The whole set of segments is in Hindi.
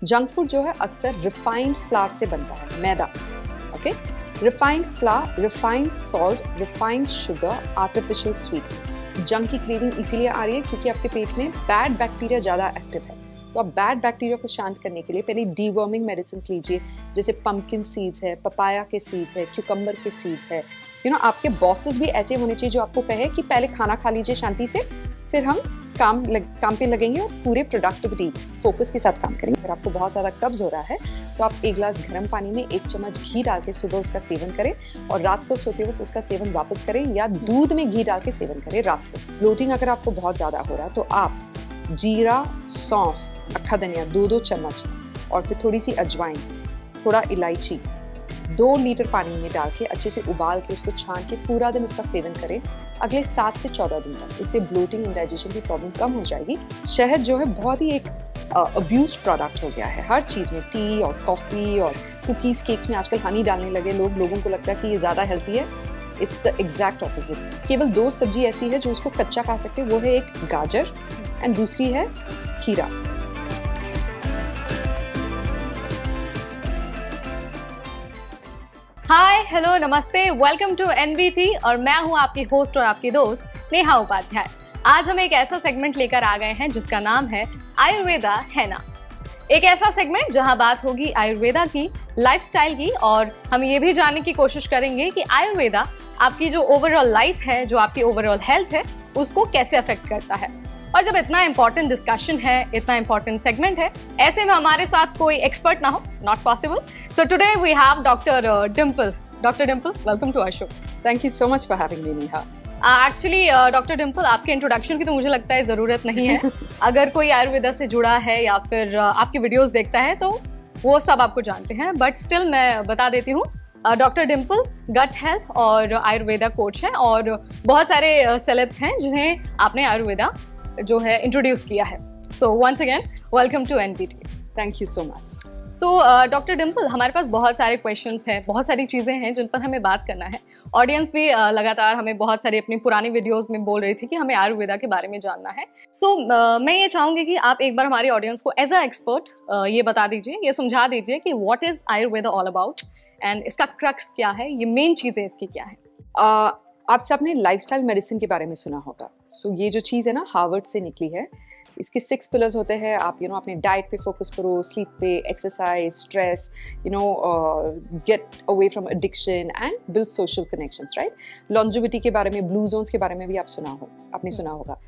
जंक फूड जो है अक्सर रिफाइंड फ्लावर से बनता है, maida. Okay, refined flour, refined salt, refined sugar, artificial sweetness. Junk की क्रेविंग इसीलिए आ रही है क्योंकि आपके पेट में बैड बैक्टीरिया ज़्यादा एक्टिव है। तो आप बैड बैक्टीरिया को शांत करने के लिए पहले डीवर्मिंग मेडिसिन लीजिए, जैसे पंपकिन सीड्स है, पपाया के सीड्स है, क्यूकम्बर के सीड्स है। आपके बॉसेस भी ऐसे होने चाहिए जो आपको कहे कि पहले खाना खा लीजिए शांति से, फिर हम काम पे लगेंगे और पूरे प्रोडक्टिविटी फोकस के साथ काम करेंगे। अगर आपको बहुत ज़्यादा कब्ज हो रहा है तो आप 1 गिलास गर्म पानी में 1 चम्मच घी डाल के सुबह उसका सेवन करें और रात को सोते वक्त उसका सेवन वापस करें, या दूध में घी डाल के सेवन करें रात को। ब्लोटिंग अगर आपको बहुत ज़्यादा हो रहा है तो आप जीरा, सौंफ, अक्खा धनिया 2-2 चम्मच और फिर थोड़ी सी अजवाइन, थोड़ा इलायची 2 लीटर पानी में डाल के अच्छे से उबाल के उसको छान के पूरा दिन उसका सेवन करें अगले 7 से 14 दिन तक। इससे ब्लोटिंग, इंडाइजेशन की प्रॉब्लम कम हो जाएगी। शहद जो है बहुत ही एक अब्यूज्ड प्रोडक्ट हो गया है हर चीज़ में, टी और कॉफ़ी और कुकीज़, केक्स में आजकल हनी डालने लगे लोगों को लगता है कि ये ज़्यादा हेल्थी है। It's the exact opposite. केवल 2 सब्जी ऐसी है जो उसको कच्चा खा सकते हैं, वो है एक गाजर एंड दूसरी है खीरा। हाय, हेलो, नमस्ते, वेलकम टू एनवीटी और मैं हूं आपकी होस्ट और आपकी दोस्त नेहा उपाध्याय। आज हम एक ऐसा सेगमेंट लेकर आ गए हैं जिसका नाम है आयुर्वेदा है ना। एक ऐसा सेगमेंट जहां बात होगी आयुर्वेदा की, लाइफस्टाइल की, और हम ये भी जानने की कोशिश करेंगे कि आयुर्वेदा आपकी जो ओवरऑल लाइफ है, जो आपकी ओवरऑल हेल्थ है, उसको कैसे अफेक्ट करता है। और जब इतना इंपॉर्टेंट डिस्कशन है, इतना इंपॉर्टेंट सेगमेंट है, ऐसे में हमारे साथ कोई एक्सपर्ट ना हो, not possible. So today we have doctor Dimple. Doctor Dimple, welcome to our show. Thank you so much for having me Neha. Actually doctor Dimple, आपके इंट्रोडक्शन की तो मुझे लगता है ज़रूरत नहीं है। अगर कोई आयुर्वेदा से जुड़ा है या फिर आपकी वीडियोस देखता है तो वो सब आपको जानते हैं, बट स्टिल मैं बता देती हूँ। डॉक्टर डिम्पल गट हेल्थ और आयुर्वेदा कोच हैं और बहुत सारे सेलेब्स हैं जिन्हें आपने आयुर्वेदा जो है इंट्रोड्यूस किया है। So once again welcome to NVT. Thank you so much. So doctor Dimple, हमारे पास बहुत सारे क्वेश्चंस हैं, बहुत सारी चीज़ें हैं जिन पर हमें बात करना है। ऑडियंस भी लगातार हमें बहुत सारी अपनी पुरानी वीडियोस में बोल रही थी कि हमें आयुर्वेदा के बारे में जानना है। सो मैं ये चाहूँगी कि आप एक बार हमारी ऑडियंस को एज अ एक्सपर्ट ये बता दीजिए, ये समझा दीजिए कि what is Ayurveda all about and इसका क्रक्स क्या है, ये मेन चीज़ें इसकी क्या है। आप सबने लाइफस्टाइल मेडिसिन के बारे में सुना होगा। सो ये जो चीज़ है ना, हार्वर्ड से निकली है। इसके 6 पिलर्स होते हैं। आप अपने डाइट पे फोकस करो, स्लीप पे, exercise, stress, get away from addiction and build social connections, right. Longevity के बारे में, ब्लू जोन्स के बारे में भी आपने सुना होगा।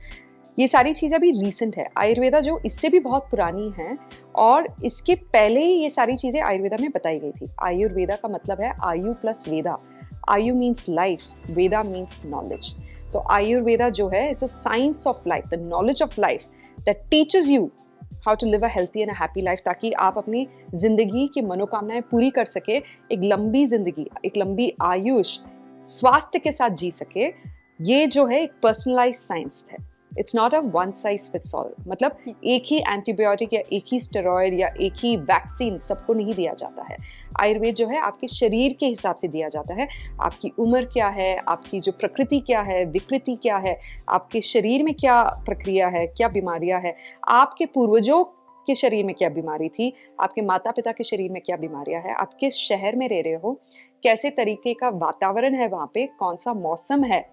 ये सारी चीज़ें अभी रीसेंट है। आयुर्वेदा जो इससे भी बहुत पुरानी है और इसके पहले ही ये सारी चीज़ें आयुर्वेदा में बताई गई थी। आयुर्वेदा का मतलब है आयु plus veda. Ayu means life, veda means knowledge. तो आयुर्वेदा जो है it's a science of life, the knowledge of life that teaches you how to live a healthy and a happy life, ताकि आप अपनी जिंदगी की मनोकामनाएं पूरी कर सके, एक लंबी जिंदगी, एक लंबी आयुष स्वास्थ्य के साथ जी सके। ये जो है एक पर्सनलाइज साइंस है। It's not a one size fits all. मतलब एक ही एंटीबायोटिक या एक ही स्टेरॉयड या एक ही वैक्सीन सबको नहीं दिया जाता है। आयुर्वेद जो है आपके शरीर के हिसाब से दिया जाता है। आपकी उम्र क्या है, आपकी जो प्रकृति क्या है, विकृति क्या है, आपके शरीर में क्या प्रक्रिया है, क्या बीमारियां है, आपके पूर्वजों के शरीर में क्या बीमारी थी, आपके माता पिता के शरीर में क्या बीमारियां है, आप किस शहर में रह रहे हो, कैसे तरीके का वातावरण है वहाँ पे, कौन सा मौसम है,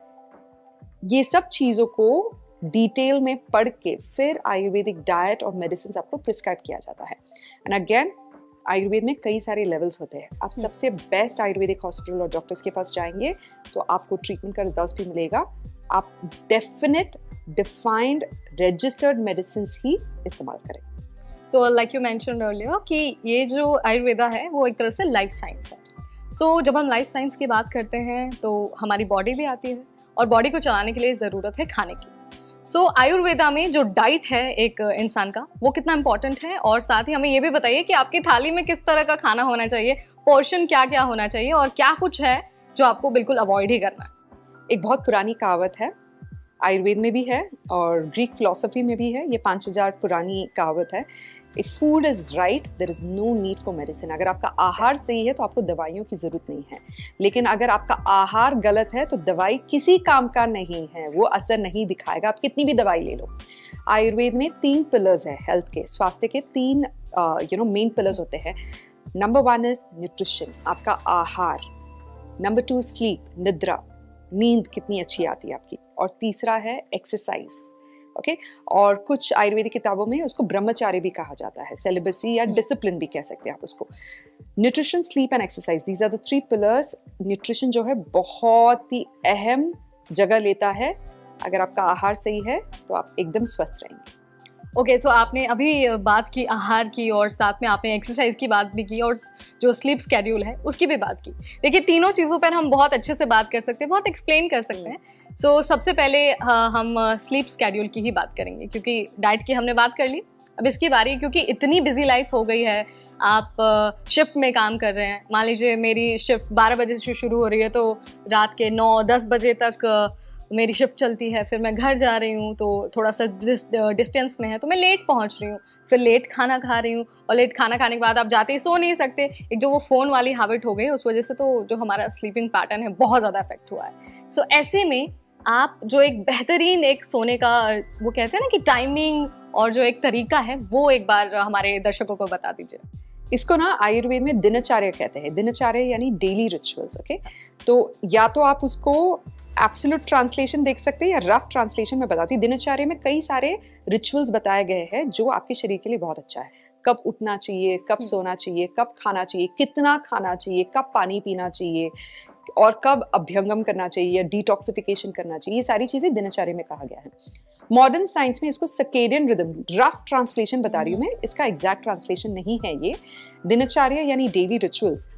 ये सब चीज़ों को डिटेल में पढ़ के फिर आयुर्वेदिक डाइट और मेडिसिन आपको प्रिस्क्राइब किया जाता है। एंड अगेन आयुर्वेद में कई सारे लेवल्स होते हैं। आप सबसे बेस्ट आयुर्वेदिक हॉस्पिटल और डॉक्टर्स के पास जाएंगे तो आपको ट्रीटमेंट का रिजल्ट भी मिलेगा। आप डेफिनेट डिफाइंड रजिस्टर्ड मेडिसिन ही इस्तेमाल करें। So like you mentioned earlier कि ये जो आयुर्वेदा है वो एक तरह से लाइफ साइंस है। सो जब हम लाइफ साइंस की बात करते हैं तो हमारी बॉडी भी आती है और बॉडी को चलाने के लिए ज़रूरत है खाने की। सो आयुर्वेदा में जो डाइट है एक इंसान का, वो कितना इंपॉर्टेंट है, और साथ ही हमें ये भी बताइए कि आपकी थाली में किस तरह का खाना होना चाहिए, पोर्शन क्या क्या होना चाहिए और क्या कुछ है जो आपको बिल्कुल अवॉइड ही करना है। एक बहुत पुरानी कहावत है, आयुर्वेद में भी है और ग्रीक फिलॉसफी में भी है। ये 5000 पुरानी कहावत है। If food is right there is no need for medicine. अगर आपका आहार सही है तो आपको दवाइयों की जरूरत नहीं है, लेकिन अगर आपका आहार गलत है तो दवाई किसी काम का नहीं है, वो असर नहीं दिखाएगा, आप कितनी भी दवाई ले लो। आयुर्वेद में 3 पिलर्स है हेल्थ के, स्वास्थ्य के 3 मेन पिलर्स होते हैं। नंबर 1 इज न्यूट्रिशन, आपका आहार। नंबर 2 स्लीप, निद्रा, नींद कितनी अच्छी आती है आपकी। और तीसरा है एक्सरसाइज। ओके और कुछ आयुर्वेदिक किताबों में उसको ब्रह्मचार्य भी कहा जाता है, सेलिबसी या डिसिप्लिन भी कह सकते हैं आप उसको। Nutrition, sleep and exercise, these are the 3 pillars. Nutrition जो है बहुत ही अहम जगह लेता है। अगर आपका आहार सही है तो आप एकदम स्वस्थ रहेंगे। ओके सो आपने अभी बात की आहार की और साथ में आपने एक्सरसाइज की बात भी की और जो स्लीप स्केड्यूल है उसकी भी बात की। देखिए तीनों चीज़ों पर हम बहुत अच्छे से बात कर सकते हैं, बहुत एक्सप्लेन कर सकते हैं। सो सबसे पहले हम स्लीप स्केड्यूल की ही बात करेंगे, क्योंकि डाइट की हमने बात कर ली। अब इसकी बारी, क्योंकि इतनी बिजी लाइफ हो गई है, आप शिफ्ट में काम कर रहे हैं। मान लीजिए मेरी शिफ्ट 12 बजे से शुरू हो रही है तो रात के 9-10 बजे तक मेरी शिफ्ट चलती है। फिर मैं घर जा रही हूँ तो थोड़ा सा डिस्टेंस में है तो मैं लेट पहुँच रही हूँ, फिर लेट खाना खा रही हूँ और लेट खाना खाने के बाद आप जाते ही सो नहीं सकते। एक जो वो फ़ोन वाली हैबिट हो गई उस वजह से तो जो हमारा स्लीपिंग पैटर्न है बहुत ज़्यादा इफेक्ट हुआ है। सो ऐसे में आप जो एक बेहतरीन एक सोने का वो कहते हैं ना कि टाइमिंग और जो एक तरीका है वो एक बार हमारे दर्शकों को बता दीजिए। इसको ना आयुर्वेद में दिनचर्या कहते हैं। दिनचर्या यानी डेली रिचुअल्स। ओके तो या तो आप उसको एब्सोल्यूट ट्रांसलेशन देख सकते हैं या रफ ट्रांसलेशन में बताती हूँ। दिनचर्या में कई सारे रिचुअल्स बताए गए हैं जो आपके शरीर के लिए बहुत अच्छा है। कब उठना चाहिए, कब सोना चाहिए, कब खाना चाहिए, कितना खाना चाहिए, कब पानी पीना चाहिए और कब अभ्यंगम करना चाहिए या डिटॉक्सिफिकेशन करना चाहिए, ये सारी चीजें दिनचर्या में कहा गया है। मॉडर्न साइंस में इसको सर्केडियन रिदम, रफ ट्रांसलेशन बता रही हूँ मैं, इसका एग्जैक्ट ट्रांसलेशन नहीं है ये। दिनचर्या यानी daily rituals.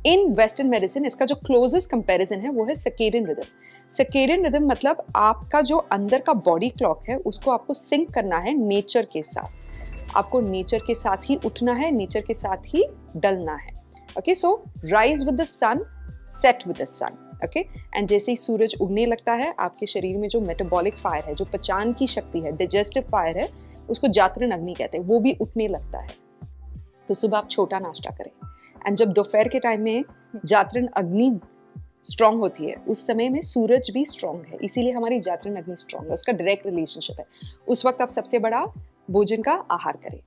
In western medicine इसका जो क्लोजेस्ट कंपैरिजन है वो है सर्केडियन रिदम। सर्केडियन रिदम मतलब आपका जो अंदर का बॉडी क्लॉक है उसको आपको सिंक करना है नेचर के साथ। आपको नेचर के साथ ही उठना है, नेचर के साथ ही डलना है। Okay so rise with the sun, set with the sun. Okay and जैसे ही सूरज उगने लगता है आपके शरीर में जो मेटाबॉलिक फायर है, जो पचान की शक्ति है, डाइजेस्टिव फायर है, उसको जागरण अग्नि कहते हैं, वो भी उठने लगता है। तो सुबह आप छोटा नाश्ता करें एंड जब दोपहर के टाइम में जागरण अग्नि स्ट्रांग होती है उस समय में सूरज भी स्ट्रांग है, इसीलिए हमारी जागरण अग्नि स्ट्रांग है, उसका डायरेक्ट रिलेशनशिप है। उस वक्त आप सबसे बड़ा भोजन का आहार करें,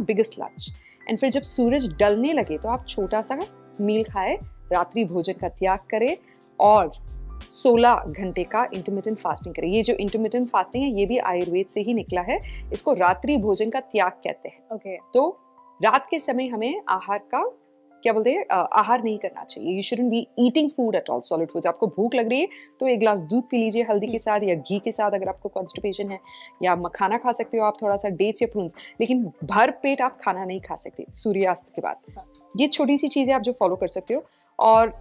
बिगेस्ट लंच। एंड फिर जब सूरज डलने लगे तो आप छोटा सा मील खाए, रात्रि भोजन का त्याग करें और 16 घंटे का इंटरमिटेंट फास्टिंग करें। ये जो इंटरमिटेंट फास्टिंग है ये भी आयुर्वेद से ही निकला है, इसको रात्रि भोजन का त्याग कहते हैं। ओके तो रात के समय हमें आहार का क्या बोलते हैं, आहार नहीं करना चाहिए। You shouldn't be eating food at all, solid foods. आपको भूख लग रही है तो एक ग्लास दूध पी लीजिए हल्दी के साथ या घी के साथ, अगर आपको कॉन्स्टिपेशन है, या मखाना खा सकते हो आप, थोड़ा सा डेट्स या प्रून्स, लेकिन भर पेट आप खाना नहीं खा सकते सूर्यास्त के बाद। ये छोटी सी चीज़ें आप जो फॉलो कर सकते हो। और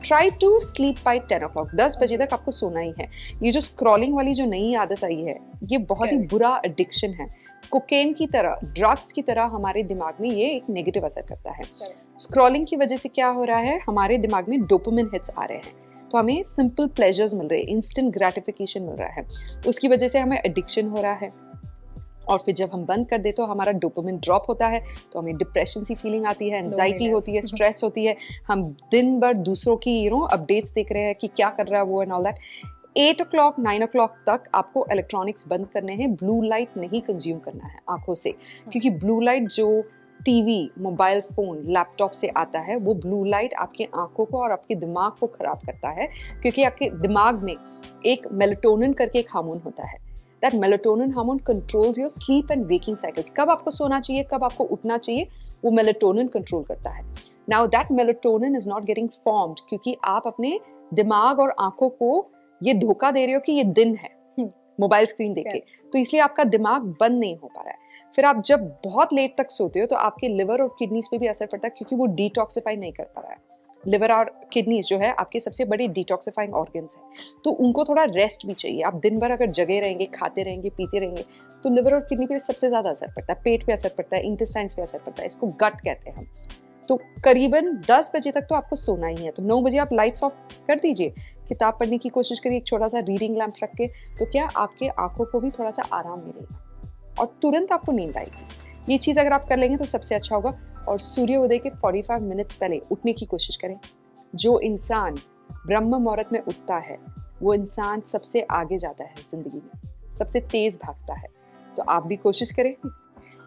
try to sleep by 10 o'clock, 10 बजे तक आपको सोना ही है। ये जो स्क्रॉलिंग वाली जो नई आदत आई है ये बहुत ही बुरा एडिक्शन है। कोकेन की तरह, ड्रग्स की तरह हमारे दिमाग में ये एक नेगेटिव असर करता है। स्क्रॉलिंग की वजह से क्या हो रहा है, हमारे दिमाग में डोपामिन हिट्स आ रहे हैं, तो हमें सिंपल प्लेजर्स मिल रहे हैं, इंस्टेंट ग्रेटिफिकेशन मिल रहा है, उसकी वजह से हमें एडिक्शन हो रहा है। और फिर जब हम बंद कर दे तो हमारा डोपामिन ड्रॉप होता है, तो हमें डिप्रेशन सी फीलिंग आती है, एंजाइटी होती है, स्ट्रेस होती है, हम दिन भर दूसरों की अपडेट्स देख रहे हैं कि क्या कर रहा है वो and all that. 8 o'clock 9 o'clock तक आपको इलेक्ट्रॉनिक्स बंद करने हैं, ब्लू लाइट नहीं कंज्यूम करना है आंखों से, क्योंकि ब्लू लाइट जो टीवी, मोबाइल फोन, लैपटॉप से आता है वो ब्लू लाइट आपकी आंखों को और आपके दिमाग को खराब करता है, क्योंकि आपके दिमाग में एक मेलाटोनिन करके एक हार्मोन होता है। That melatonin hormone controls your sleep and waking cycles. कब आपको सोना चाहिए, कब आपको उठना चाहिए, वो मेलाटोनिन कंट्रोल करता है। Now that melatonin is not getting formed क्योंकि आप अपने दिमाग और आंखों को ये धोखा दे रहे हो कि ये दिन है मोबाइल स्क्रीन देख के, तो इसलिए आपका दिमाग बंद नहीं हो पा रहा है। फिर आप जब बहुत लेट तक सोते हो तो आपके लिवर और किडनीज पे भी असर पड़ता है, क्योंकि वो डिटॉक्सिफाई नहीं कर पा रहा है। लिवर और किडनीज जो है आपके सबसे बड़े डिटॉक्सिफाइंग ऑर्गन्स हैं, तो उनको थोड़ा रेस्ट भी चाहिए। आप दिन भर अगर जगे रहेंगे, खाते रहेंगे, पीते रहेंगे, तो लिवर और किडनी पे सबसे ज़्यादा असर पड़ता है, पेट पे असर पड़ता है, इंटेस्टाइन्स पे असर पड़ता है, इसको गट कहते हैं हम। तो करीबन 10 बजे तक तो आपको सोना ही है, तो 9 बजे आप लाइट्स ऑफ कर दीजिए, किताब पढ़ने की कोशिश करिए, एक छोटा सा रीडिंग लैम्प रख के, तो क्या आपके आंखों को भी थोड़ा सा आराम मिलेगा और तुरंत आपको नींद आएगी। ये चीज़ अगर आप कर लेंगे तो सबसे अच्छा होगा। और सूर्योदय के 45 मिनट्स पहले उठने की कोशिश करें। जो इंसान ब्रह्म मुहूर्त में उठता है वो इंसान सबसे आगे जाता है जिंदगी में। सबसे तेज भागता है। तो आप भी कोशिश करें।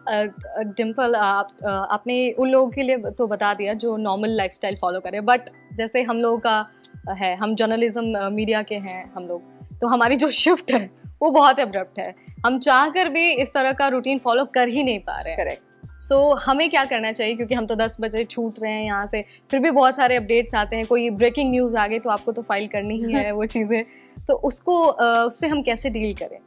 डिम्पल, आपने उन लोगों के लिए तो बता दिया जो नॉर्मल लाइफस्टाइल फॉलो करें, बट जैसे हम लोगों का है, हम जर्नलिज्म मीडिया के हैं हम लोग, तो हमारी जो शिफ्ट है वो बहुत अब्रप्ट है। हम चाह कर भी इस तरह का रूटीन फॉलो कर ही नहीं पा रहे हैं। करेक्ट। सो हमें क्या करना चाहिए, क्योंकि हम तो 10 बजे छूट रहे हैं यहाँ से, फिर भी बहुत सारे अपडेट्स आते हैं, कोई ब्रेकिंग न्यूज़ आ गई तो आपको तो फाइल करनी ही है वो चीज़ें, तो उसको उससे हम कैसे डील करें?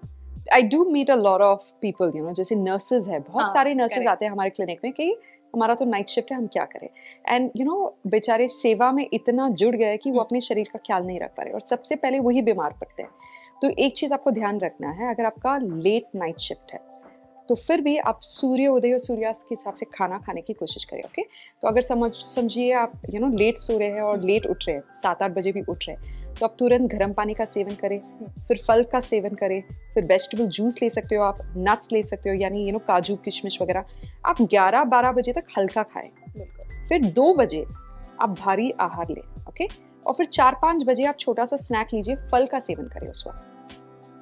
I do meet a lot of people, you know, जैसे नर्सेज है, बहुत सारे नर्सेज आते हैं हमारे क्लिनिक में कि हमारा तो नाइट शिफ्ट है, हम क्या करें। एंड यू नो, बेचारे सेवा में इतना जुड़ गए कि वो अपने शरीर का ख्याल नहीं रख पा रहे, और सबसे पहले वही बीमार पड़ते हैं। तो एक चीज़ आपको ध्यान रखना है, अगर आपका लेट नाइट शिफ्ट है तो फिर भी आप सूर्योदय और सूर्यास्त के हिसाब से खाना खाने की कोशिश करें। ओके, तो अगर समझिए आप यू नो लेट सो रहे हैं और लेट उठ रहे हैं, 7-8 बजे भी उठ रहे हैं, तो आप तुरंत गर्म पानी का सेवन करें, फिर फल का सेवन करें, फिर वेजिटेबल जूस ले सकते हो, आप नट्स ले सकते हो, यानी यू नो काजू किशमिश वगैरह। आप 11-12 बजे तक हल्का खाएं, फिर 2 बजे आप भारी आहार लें। ओके, और फिर 4-5 बजे आप छोटा सा स्नैक लीजिए, फल का सेवन करें उस वक्त,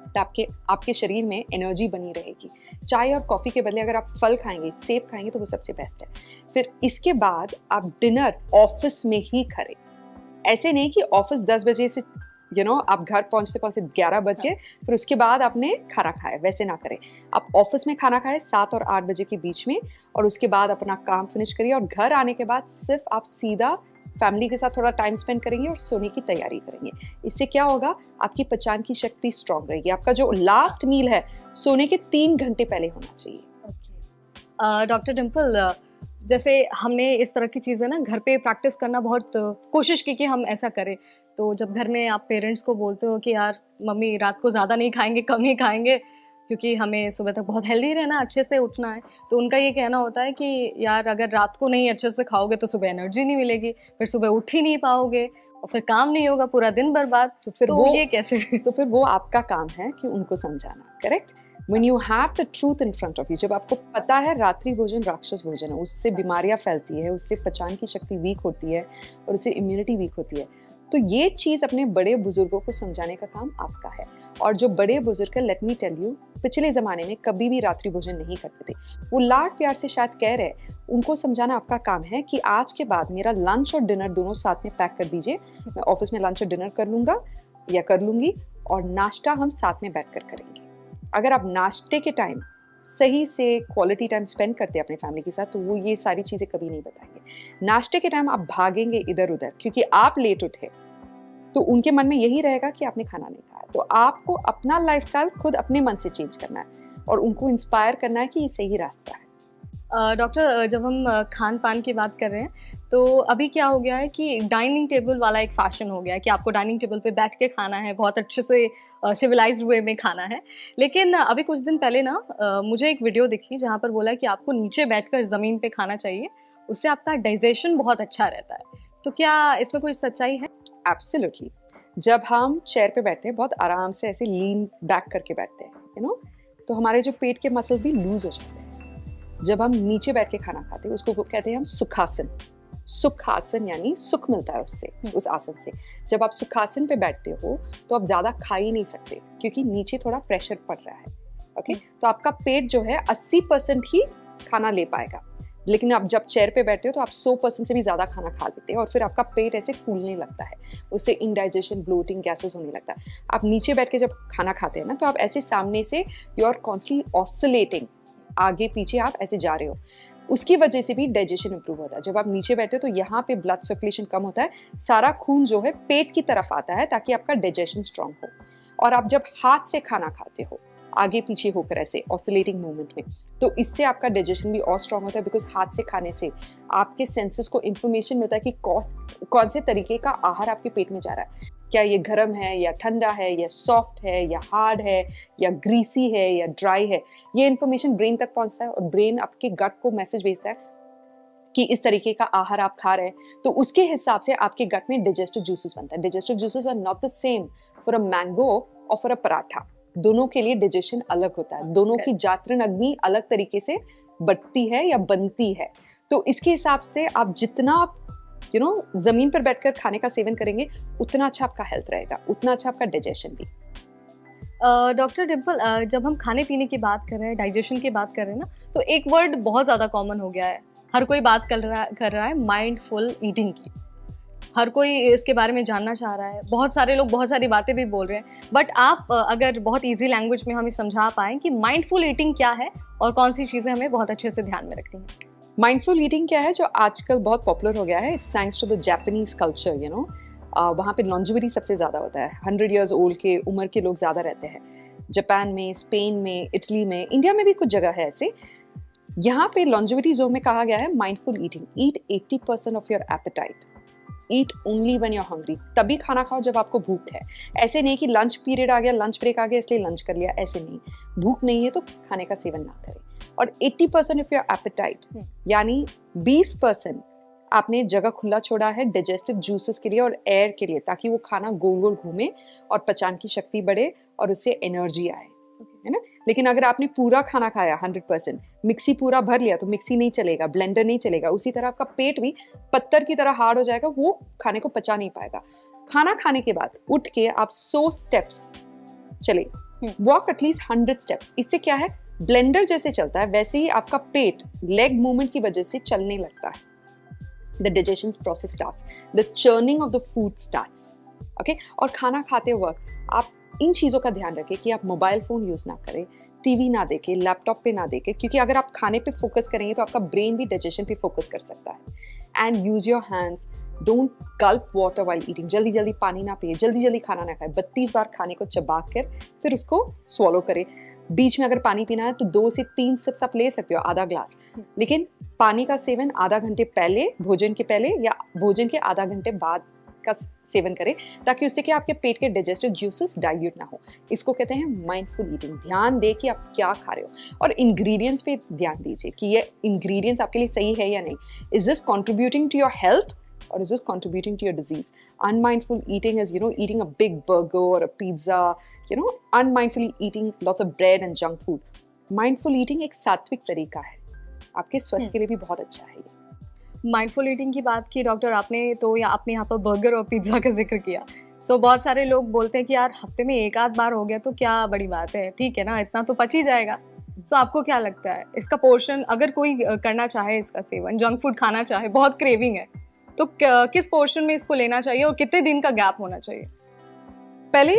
तो आपके शरीर में एनर्जी बनी रहेगी। चाय और कॉफ़ी के बदले अगर आप फल खाएंगे, सेब खाएंगे, तो वो सबसे बेस्ट है। फिर इसके बाद आप डिनर ऑफिस में ही करें। ऐसे नहीं कि ऑफिस 10 बजे से यू नो आप घर पहुंचते पहुंचते 11 बज गए, फिर उसके बाद आपने खाना खाया, वैसे ना करें। आप ऑफिस में खाना खाएं 7 और 8 बजे के बीच में, और उसके बाद अपना काम फिनिश करिए, और घर आने के बाद सिर्फ आप सीधा फैमिली के साथ थोड़ा टाइम स्पेंड करेंगे और सोने की तैयारी करेंगे। इससे क्या होगा, आपकी पचान की शक्ति स्ट्रांग रहेगी। आपका जो लास्ट मील है सोने के 3 घंटे पहले होना चाहिए। डॉक्टर डिम्पल, जैसे हमने इस तरह की चीज़ें ना घर पे प्रैक्टिस करना बहुत कोशिश की कि हम ऐसा करें, तो जब घर में आप पेरेंट्स को बोलते हो कि यार मम्मी रात को ज़्यादा नहीं खाएंगे, कम ही खाएंगे, क्योंकि हमें सुबह तक बहुत हेल्दी रहना, अच्छे से उठना है, तो उनका ये कहना होता है कि यार अगर रात को नहीं अच्छे से खाओगे तो सुबह एनर्जी नहीं मिलेगी, फिर सुबह उठ ही नहीं पाओगे और फिर काम नहीं होगा, पूरा दिन बर्बाद। तो फिर वो ये कैसे? तो फिर वो आपका काम है कि उनको समझाना। Correct. When you have the truth in front of you, जब आपको पता है रात्रि भोजन राक्षस भोजन है, उससे बीमारियां फैलती है, उससे पचान की शक्ति वीक होती है और उससे इम्यूनिटी वीक होती है, तो ये चीज़ अपने बड़े बुजुर्गों को समझाने का काम आपका है। और जो बड़े बुजुर्ग है, लेट मी टेल यू, पिछले ज़माने में कभी भी रात्रि भोजन नहीं करते थे। वो लाड प्यार से शायद कह रहे, उनको समझाना आपका काम है कि आज के बाद मेरा लंच और डिनर दोनों साथ में पैक कर दीजिए। मैं ऑफिस में लंच और डिनर कर लूँगा या कर लूँगी, और नाश्ता हम साथ में बैठ कर करेंगे। अगर आप नाश्ते के टाइम सही से क्वालिटी टाइम स्पेंड करते हैं अपने फैमिली के साथ, तो वो ये सारी चीज़ें कभी नहीं बताएंगे। नाश्ते के टाइम आप भागेंगे इधर उधर क्योंकि आप लेट उठे, तो उनके मन में यही रहेगा कि आपने खाना नहीं खाया। तो आपको अपना लाइफस्टाइल खुद अपने मन से चेंज करना है और उनको इंस्पायर करना है कि ये सही रास्ता है। डॉक्टर, जब हम खान पान की बात कर रहे हैं, तो अभी क्या हो गया है कि डाइनिंग टेबल वाला एक फैशन हो गया है कि आपको डाइनिंग टेबल पे बैठ के खाना है, बहुत अच्छे से सिविलाइज्ड वे में खाना है। लेकिन अभी कुछ दिन पहले ना मुझे एक वीडियो दिखी जहाँ पर बोला कि आपको नीचे बैठकर ज़मीन पे खाना चाहिए, उससे आपका डाइजेशन बहुत अच्छा रहता है। तो क्या इसमें कुछ सच्चाई है? एब्सोल्युटली। जब हम चेयर पे बैठते हैं, बहुत आराम से ऐसे लीन बैक करके बैठते हैं, यू नो, तो हमारे जो पेट के मसल्स भी लूज हो जाते हैं। जब हम नीचे बैठ के खाना खाते हैं, उसको कहते हैं हम सुखासन। सुखासन यानी सुख मिलता है उससे, उस आसन से। जब आप सुखासन पे बैठते हो तो आप ज्यादा खा ही नहीं सकते क्योंकि नीचे थोड़ा प्रेशर पड़ रहा है। ओके, तो आपका पेट जो है 80% ही खाना ले पाएगा, लेकिन आप जब चेयर पे बैठते हो तो आप 100% से भी ज्यादा खाना खा लेते हैं और फिर आपका पेट ऐसे फूलने लगता है, उससे इंडाइजेशन, ब्लोटिंग, गैसेस होने लगता है। आप नीचे बैठ के जब खाना खाते हैं ना, तो आप ऐसे सामने से यू आर कॉन्स्टेंटली ऑसिलेटिंग, आगे पीछे आप ऐसे जा रहे हो, उसकी वजह से भी डाइजेशन इंप्रूव होता है। जब आप नीचे बैठते हो तो यहाँ पे ब्लड सर्कुलेशन कम होता है, सारा खून जो है पेट की तरफ आता है ताकि आपका डाइजेशन स्ट्रांग हो। और आप जब हाथ से खाना खाते हो आगे पीछे होकर ऐसे ऑसिलेटिंग मूवमेंट में, तो इससे आपका डाइजेशन भी और स्ट्रांग होता है, बिकॉज हाथ से खाने से आपके सेंसेस को इंफॉर्मेशन मिलता है कि कौन से तरीके का आहार आपके पेट में जा रहा है, क्या ये गर्म है या ठंडा है या सॉफ्ट है या हार्ड है या ग्रीसी है या ड्राई है। ये इन्फॉर्मेशन ब्रेन तक पहुंचता है और ब्रेन आपके गट को मैसेज भेजता है कि इस तरीके का आहार आप खा रहे हैं, तो उसके हिसाब से आपके गट में डाइजेस्टिव जूसेस बनता है। Digestive juices are not the same for a mango or for a paratha. दोनों के लिए डाइजेशन अलग होता है, दोनों की जागरण अग्नि अलग तरीके से बढ़ती है या बनती है। तो इसके हिसाब से आप जितना जमीन पर बैठकर खाने का सेवन करेंगे, उतना अच्छा आपका हेल्थ रहेगा, उतना अच्छा आपका डाइजेशन भी। डॉक्टर डिम्पल, जब हम खाने पीने की बात कर रहे हैं, डाइजेशन की बात कर रहे हैं ना, तो एक वर्ड बहुत ज़्यादा कॉमन हो गया है, हर कोई बात कर रहा है माइंडफुल ईटिंग की। हर कोई इसके बारे में जानना चाह रहा है, बहुत सारे लोग बहुत सारी बातें भी बोल रहे हैं, बट आप अगर बहुत इजी लैंग्वेज में हमें समझा पाएँ कि माइंडफुल ईटिंग क्या है और कौन सी चीज़ें हमें बहुत अच्छे से ध्यान में रखनी है। माइंडफुल ईटिंग क्या है, जो आजकल बहुत पॉपुलर हो गया है, it's thanks to the Japanese culture, you know. वहाँ पे लॉन्जिविटी सबसे ज़्यादा होता है, 100 ईयर्स ओल्ड के उम्र के लोग ज़्यादा रहते हैं। जापान में, स्पेन में, इटली में, इंडिया में भी कुछ जगह है ऐसे। यहाँ पे लॉन्जिविटी जोन में कहा गया है mindful eating, eat 80% of your appetite, eat only when you are hungry. तभी खाना खाओ जब आपको भूख है। ऐसे नहीं कि लंच पीरियड आ गया, लंच ब्रेक आ गया इसलिए लंच कर लिया, ऐसे नहीं। भूख नहीं है तो खाने का सेवन ना करें। और 80% ऑफ योर एपेटाइट, यानी 20% आपने जगह खुला छोड़ा है डाइजेस्टिव जूसेस के लिए और एयर के लिए, ताकि वो खाना गोल गोल घूमे और पचान की शक्ति बढ़े और उससे एनर्जी आए, है ना। लेकिन अगर आपने पूरा खाना खाया 100%, मिक्सी पूरा भर लिया तो मिक्सी नहीं चलेगा, ब्लेंडर नहीं चलेगा, उसी तरह आपका पेट भी पत्थर की तरह हार्ड हो जाएगा, वो खाने को पचा नहीं पाएगा। खाना खाने के बाद उठ के आप 100 स्टेप्स चले, वॉक एटलीस्ट 100 स्टेप्स। इससे क्या है, ब्लेंडर जैसे चलता है वैसे ही आपका पेट लेग मूवमेंट की वजह से चलने लगता है। The digestion process starts, the churning of the food starts, okay? और खाना खाते वक्त आप इन चीज़ों का ध्यान रखें कि आप मोबाइल फ़ोन यूज़ ना करें, टीवी ना देखें, लैपटॉप पे ना देखें, क्योंकि अगर आप खाने पे फोकस करेंगे तो आपका ब्रेन भी डाइजेशन पे फोकस कर सकता है। And use your hands, don't Gulp water while eating, जल्दी जल्दी पानी ना पिए, जल्दी जल्दी खाना ना खाए, 32 बार खाने को चबा कर फिर उसको स्वॉलो करें। बीच में अगर पानी पीना है तो 2 से 3 सिप्स आप ले सकते हो, आधा ग्लास, लेकिन पानी का सेवन आधा घंटे पहले, भोजन के पहले या भोजन के आधा घंटे बाद का सेवन करें, ताकि उससे क्या आपके पेट के डाइजेस्टिव जूसेस डाइल्यूट ना हो। इसको कहते हैं माइंडफुल ईटिंग। ध्यान दे कि आप क्या खा रहे हो और इंग्रेडिएंट्स पे ध्यान दीजिए कि ये इंग्रेडिएंट्स आपके लिए सही है या नहीं। Is this contributing to your health or is this contributing to your disease? Unmindful eating is, eating a big burger or a pizza, unmindfully eating lots of bread and junk food. Mindful eating एक सात्विक तरीका है, आपके स्वास्थ्य के लिए भी बहुत अच्छा है ये। माइंडफुल ईटिंग की बात की डॉक्टर आपने, तो या आपने यहाँ पर बर्गर और पिज्ज़ा का जिक्र किया। सो बहुत सारे लोग बोलते हैं कि यार हफ्ते में एक आध बार हो गया तो क्या बड़ी बात है, ठीक है ना, इतना तो पच ही जाएगा। सो आपको क्या लगता है इसका पोर्शन, अगर कोई करना चाहे इसका सेवन, जंक फूड खाना चाहे, बहुत क्रेविंग है, तो किस पोर्शन में इसको लेना चाहिए और कितने दिन का गैप होना चाहिए? पहले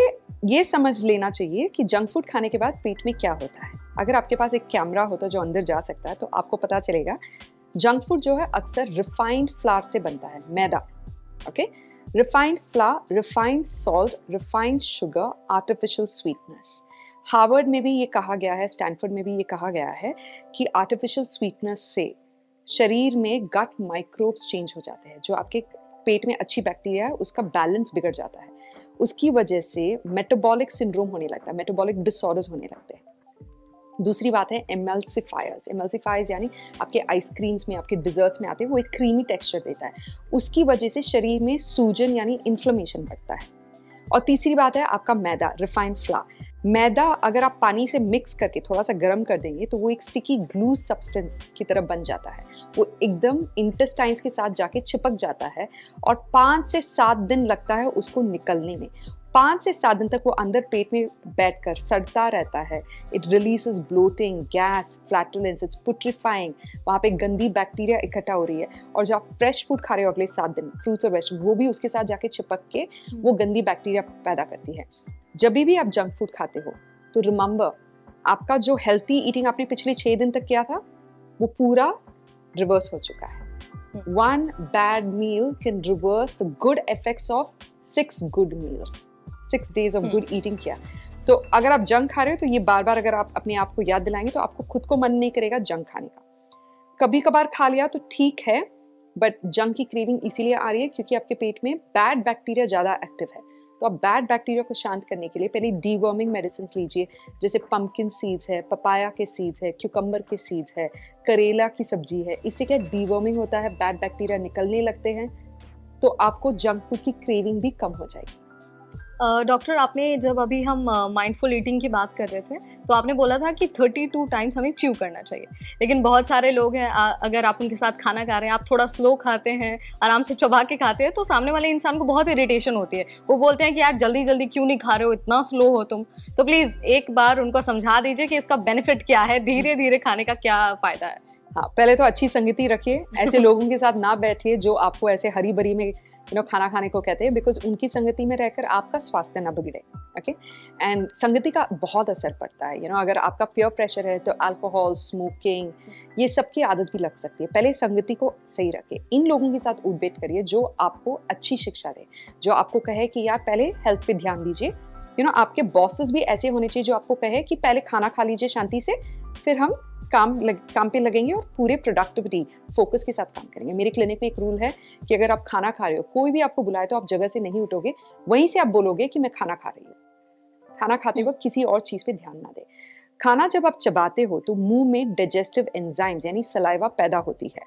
ये समझ लेना चाहिए कि जंक फूड खाने के बाद पेट में क्या होता है। अगर आपके पास एक कैमरा होता जो अंदर जा सकता है तो आपको पता चलेगा जंक फूड जो है अक्सर रिफाइंड फ्लावर से बनता है, maida, okay. Refined flour, refined salt, refined sugar, artificial sweetness. Harvard में भी ये कहा गया है, स्टैनफोर्ड में भी ये कहा गया है कि आर्टिफिशियल स्वीटनेस से शरीर में गट माइक्रोब्स चेंज हो जाते हैं, जो आपके पेट में अच्छी बैक्टीरिया है उसका बैलेंस बिगड़ जाता है, उसकी वजह से मेटाबॉलिक सिंड्रोम होने लगता है, मेटाबॉलिक डिसऑर्डर्स होने लगते हैं। दूसरी बात है एमल्सिफायर्स। एमल्सिफायर्स यानी आपके आइसक्रीम्स में, आपके डिजर्ट्स में आते हैं, वो एक क्रीमी टेक्सचर देता है, उसकी वजह से शरीर में सूजन यानी इन्फ्लेमेशन बढ़ता है। और तीसरी बात है आपका मैदा, रिफाइंड फ्लावर। मैदा अगर आप पानी से मिक्स करके थोड़ा सा गर्म कर देंगे तो वो एक स्टिकी ग्लू सब्सटेंस की तरह बन जाता है, वो एकदम इंटेस्टाइन्स के साथ जाके चिपक जाता है और 5 से 7 दिन लगता है उसको निकलने में। 5 से 7 दिन तक वो अंदर पेट में बैठकर सड़ता रहता है। It releases bloating, gas, flatulence, it's putrefying, वहाँ पे गंदी बैक्टीरिया इकट्ठा हो रही है। और जो आप फ्रेश फूड खा रहे हो अगले 7 दिन, फ्रूट्स और वेजिटेबल, वो भी उसके साथ जाके चिपक के वो गंदी बैक्टीरिया पैदा करती है। जब भी आप जंक फूड खाते हो तो रिमेंबर, आपका जो हेल्थी ईटिंग आपने पिछले 6 दिन तक किया था वो पूरा रिवर्स हो चुका है। 1 bad meal can reverse the good effects of 6 good meals, 6 days of good eating किया। तो अगर आप जंक खा रहे हो तो ये बार बार अगर आप अपने आप को याद दिलाएंगे तो आपको खुद को मन नहीं करेगा जंक खाने का। कभी कभार खा लिया तो ठीक है, बट जंक की क्रेविंग इसीलिए आ रही है क्योंकि आपके पेट में बैड बैक्टीरिया ज़्यादा एक्टिव है। तो आप बैड बैक्टीरिया को शांत करने के लिए पहले डीवर्मिंग मेडिसिन लीजिए, जैसे पंपकिन सीड्स है, पपाया के सीड्स है, क्यूकम्बर के सीड्स है, करेला की सब्जी है। इससे क्या डीवर्मिंग होता है, बैड बैक्टीरिया निकलने लगते हैं, तो आपको जंक फूड की क्रेविंग भी कम हो जाएगी। डॉक्टर, आपने जब अभी हम माइंडफुल ईटिंग की बात कर रहे थे तो आपने बोला था कि 32 टाइम्स हमें च्यू करना चाहिए, लेकिन बहुत सारे लोग हैं अगर आप उनके साथ खाना खा रहे हैं, आप थोड़ा स्लो खाते हैं, आराम से चबा के खाते हैं, तो सामने वाले इंसान को बहुत इरिटेशन होती है। वो बोलते हैं कि यार जल्दी जल्दी क्यों नहीं खा रहे हो, इतना स्लो हो तुम। तो प्लीज़ एक बार उनको समझा दीजिए कि इसका बेनिफिट क्या है, धीरे धीरे खाने का क्या फ़ायदा है। हाँ, पहले तो अच्छी संगति रखिए, ऐसे लोगों के साथ ना बैठिए जो आपको ऐसे हरी बरी में खाना खाने को कहते हैं, बिकॉज उनकी संगति में रहकर आपका स्वास्थ्य ना बिगड़े। ओके, एंड संगति का बहुत असर पड़ता है। अगर आपका प्योर प्रेशर है तो अल्कोहल, स्मोकिंग, ये सब की आदत भी लग सकती है। पहले संगति को सही रखिए, इन लोगों के साथ उठ बैठ करिए जो आपको अच्छी शिक्षा दे, जो आपको कहे कि यार पहले हेल्थ पे ध्यान दीजिए। आपके बॉसेस भी ऐसे होने चाहिए जो आपको कहे कि पहले खाना खा लीजिए शांति से, फिर हम काम पे लगेंगे और पूरे प्रोडक्टिविटी फोकस के साथ काम करेंगे। मेरे क्लिनिक में एक रूल है कि अगर आप खाना खा रहे हो, कोई भी आपको बुलाए तो आप जगह से नहीं उठोगे, वहीं से आप बोलोगे कि मैं खाना खा रही हूँ। खाना खाते वक्त किसी और चीज पे ध्यान ना दे। खाना जब आप चबाते हो तो मुंह में डाइजेस्टिव एंजाइम्स यानी सलाइवा पैदा होती है।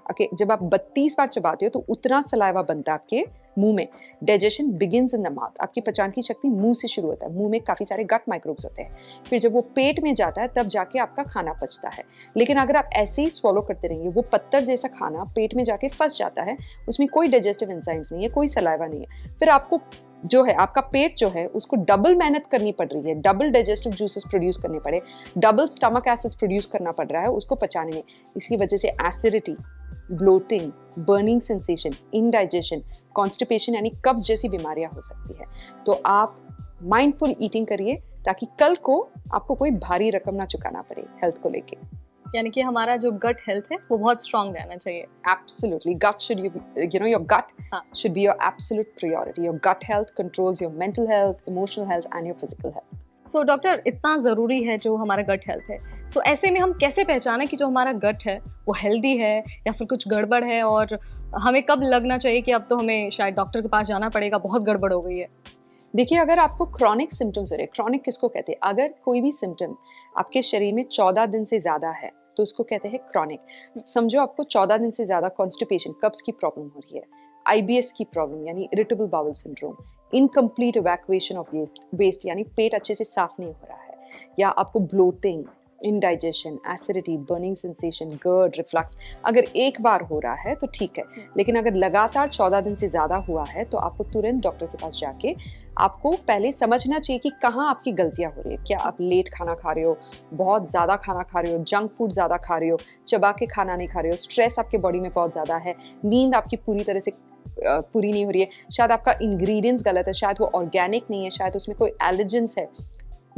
ओके, जब आप 32 बार चबाते हो तो उतना सलाइवा बनता है आपके मुंह में। Digestion begins in the mouth. आपकी पचान की शक्ति मुंह से शुरू होता है। मुंह में काफी सारे गट माइक्रोब्स होते हैं, फिर जब वो पेट में जाता है तब जाके आपका खाना पचता है। लेकिन अगर आप ऐसे ही स्वॉलो करते रहेंगे, वो पत्थर जैसा खाना पेट में जाके फंस जाता है, उसमें कोई डाइजेस्टिव एंजाइम्स नहीं है, कोई सलाइवा नहीं है। फिर आपको जो है, आपका पेट जो है उसको डबल मेहनत करनी पड़ रही है, डबल डाइजेस्टिव जूसेस प्रोड्यूस करने पड़े, डबल स्टमक एसिड्स प्रोड्यूस करना पड़ रहा है उसको पचाने में। इसकी वजह से acidity, bloating, burning sensation, indigestion, constipation यानी कब्ज जैसी बीमारियां हो सकती है। तो आप माइंडफुल ईटिंग करिए ताकि कल को आपको कोई भारी रकम ना चुकाना पड़े हेल्थ को लेके। यानी कि हमारा जो गट हेल्थ है वो बहुत स्ट्रांग रहना चाहिए। Absolutely, gut should your gut should be your absolute priority. Your gut health controls your mental health, emotional health and your physical health. So doctor, इतना ज़रूरी है जो हमारा गट हेल्थ है, सो ऐसे में हम कैसे पहचानें कि जो हमारा गट है वो हेल्दी है या फिर कुछ गड़बड़ है, और हमें कब लगना चाहिए कि अब तो हमें शायद डॉक्टर के पास जाना पड़ेगा, बहुत गड़बड़ हो गई है? देखिए, अगर आपको क्रॉनिक सिम्टम्स हो रहे हैं, क्रॉनिक किसको कहते हैं? अगर कोई भी सिम्टम आपके शरीर में 14 दिन से ज़्यादा है तो उसको कहते हैं क्रॉनिक। समझो आपको 14 दिन से ज़्यादा कॉन्स्टिपेशन, कब्ज की प्रॉब्लम हो रही है, IBS की प्रॉब्लम यानी irritable bowel syndrome, incomplete evacuation of waste यानी पेट अच्छे से साफ नहीं हो रहा है, या आपको bloating, indigestion, acidity, burning sensation, GERD, reflux, अगर एक बार हो रहा है तो ठीक है। लेकिन अगर लगातार 14 दिन से ज़्यादा हुआ है तो आपको तुरंत डॉक्टर के पास जाके आपको पहले समझना चाहिए कि कहाँ आपकी गलतियाँ हो रही है। क्या आप लेट खाना खा रहे हो, बहुत ज़्यादा खाना खा रहे हो, जंक फूड ज़्यादा खा रहे हो, चबा के खाना नहीं खा रहे हो, स्ट्रेस आपके बॉडी में बहुत ज़्यादा है, नींद आपकी पूरी तरह से पूरी नहीं हो रही है, शायद आपका इंग्रेडिएंट्स गलत है, शायद वो ऑर्गेनिक नहीं है, शायद उसमें कोई एलर्जेंस है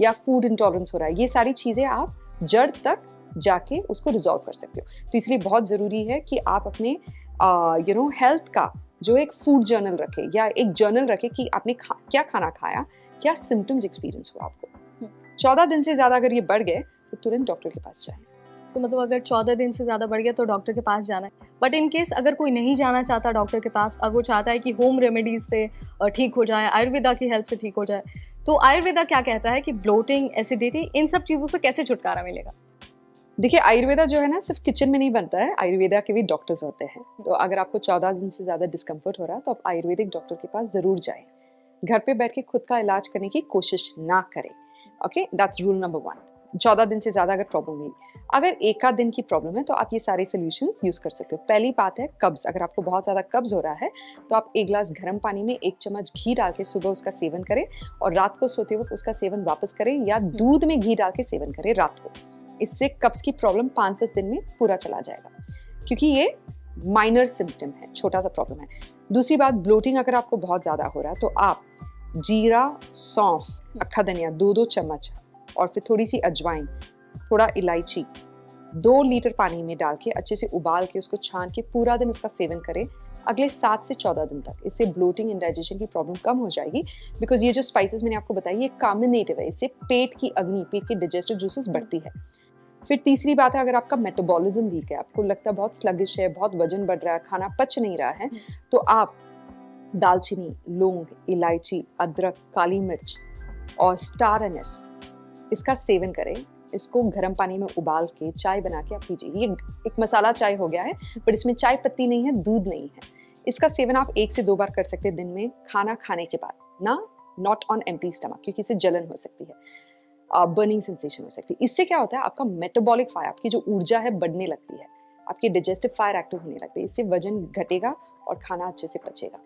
या फूड इंटॉलरेंस हो रहा है। ये सारी चीज़ें आप जड़ तक जाके उसको रिजॉल्व कर सकते हो। तो इसलिए बहुत ज़रूरी है कि आप अपने हेल्थ का जो एक फूड जर्नल रखें या एक जर्नल रखें कि आपने क्या खाना खाया, क्या सिम्टम्स एक्सपीरियंस हुआ आपको। 14 दिन से ज़्यादा अगर ये बढ़ गए तो तुरंत डॉक्टर के पास जाएं। सो मतलब अगर 14 दिन से ज़्यादा बढ़ गया तो डॉक्टर के पास जाना है। बट इन केस अगर कोई नहीं जाना चाहता डॉक्टर के पास और वो चाहता है कि होम रेमेडीज से ठीक हो जाए, आयुर्वेदा की हेल्प से ठीक हो जाए, तो आयुर्वेदा क्या कहता है कि ब्लोटिंग, एसिडिटी, इन सब चीज़ों से कैसे छुटकारा मिलेगा? देखिए, आयुर्वेदा जो है ना सिर्फ किचन में नहीं बनता है, आयुर्वेदा के भी डॉक्टर्स होते हैं। तो अगर आपको 14 दिन से ज़्यादा डिस्कम्फर्ट हो रहा है तो आप आयुर्वेदिक डॉक्टर के पास ज़रूर जाएं। घर पे बैठ के खुद का इलाज करने की कोशिश ना करें। Okay, that's rule number 1। 14 दिन से ज़्यादा अगर प्रॉब्लम हुई, अगर एक आध दिन की प्रॉब्लम है तो आप ये सारे सोल्यूशंस यूज़ कर सकते हो। पहली बात है कब्ज़। अगर आपको बहुत ज़्यादा कब्ज़ हो रहा है तो आप एक गिलास गर्म पानी में 1 चम्मच घी डाल के सुबह उसका सेवन करें और रात को सोते वक्त उसका सेवन वापस करें, या दूध में घी डाल के सेवन करें रात को। इससे कब्ज़ की प्रॉब्लम 5 से 10 दिन में पूरा चला जाएगा, क्योंकि ये माइनर सिम्टम है, छोटा सा प्रॉब्लम है। दूसरी बात, ब्लोटिंग अगर आपको बहुत ज़्यादा हो रहा है तो आप जीरा, सौंफ, अक्खा धनिया 2-2 चम्मच और फिर थोड़ी सी अजवाइन, थोड़ा इलायची 2 लीटर पानी में डाल के अच्छे से उबाल के उसको छान के पूरा दिन उसका सेवन करें अगले 7 से 14 दिन तक। इससे ब्लोटिंग, इंडाइजेशन की प्रॉब्लम कम हो जाएगी, बिकॉज ये जो स्पाइसेस मैंने आपको बताई ये कार्बोनेटिव है, इससे पेट की अग्नि, पेट की डाइजेस्टिव जूसेस बढ़ती है। फिर तीसरी बात है, अगर आपका मेटाबॉलिज्म वीक है, आपको लगता है बहुत स्लगिश है, बहुत वजन बढ़ रहा है, खाना पच नहीं रहा है, तो आप दालचीनी, लौंग, इलायची, अदरक, काली मिर्च और स्टार एनिस इसका सेवन करें। इसको गर्म पानी में उबाल के चाय बना के आप पीजिए। ये एक मसाला चाय हो गया है, पर इसमें चाय पत्ती नहीं है, दूध नहीं है। इसका सेवन आप 1 से 2 बार कर सकते हैं दिन में, खाना खाने के बाद, ना नॉट ऑन एम्प्टी स्टमक, क्योंकि इससे जलन हो सकती है, बर्निंग सेंसेशन हो सकती है। इससे क्या होता है, आपका मेटाबॉलिक फायर, आपकी जो ऊर्जा है बढ़ने लगती है, आपके डाइजेस्टिव फायर एक्टिव होने लगते हैं, इससे वजन घटेगा और खाना अच्छे से पचेगा।